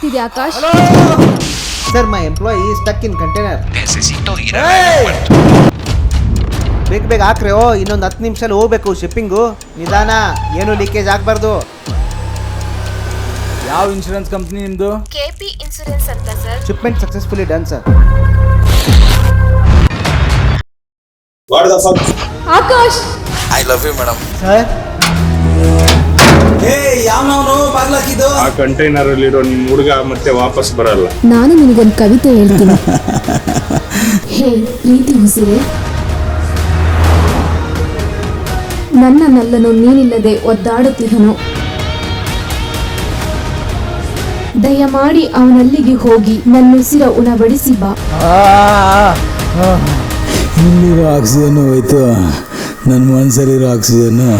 ಆಗ್ತಿದೆ Akash? Sir my employee stuck in container. ಬೇಗ ಹಾಕ್ರಿ. ಇನ್ನೊಂದು 10 ನಿಮಿಷದಲ್ಲಿ ಹೋಗ್ಬೇಕು ಶಿಪ್ಪಿಂಗು. ನಿಧಾನ, ಏನು ಲೀಕೇಜ್ ಆಗಬಾರ್ದು. ಯಾವ ಇನ್ಶೂರೆನ್ಸ್ ಕಂಪ್ನಿ ನಿಮ್ದು? ಕೆಪಿ ಇನ್ಶೂರೆನ್ಸ್ ಅಂತ sir. Shipment successfully done sir. Akash, I love you madam. Sir ಯಾವನವನು ಬಾಗ್ಲಾಕಿದ್ದು? ಆ ಕಂಟೈನರ್ ಅಲ್ಲಿರೋ ನಿಮ್ ಹುಡುಗ ಮತ್ತೆ ವಾಪಸ್ ಬರಲ್ಲ. ನಾನು ನಿನಗೊಂದು ಕವಿತೆ ಹೇಳ್ತೀನಿ. ಹೇ ಪ್ರೀತಿ ಉಸಿರೇ, ನನ್ನ ನಲ್ಲನು ನೀನಿಲ್ಲದೆ ಒದ್ದಾಡುತ್ತಿದ್ದನು. ದಯಮಾಡಿ ಅವನಲ್ಲಿಗೆ ಹೋಗಿ ನನ್ನುಸಿರ ಉಣಬಡಿಸಿ ಬಾ. ಇಲ್ಲಿರೋ ಆಕ್ಸಿಜನ್ ಹೋಯ್ತು, ನನ್ನ ಮನಸ್ಸಲ್ಲಿರೋ ಆಕ್ಸಿಜನ್ನು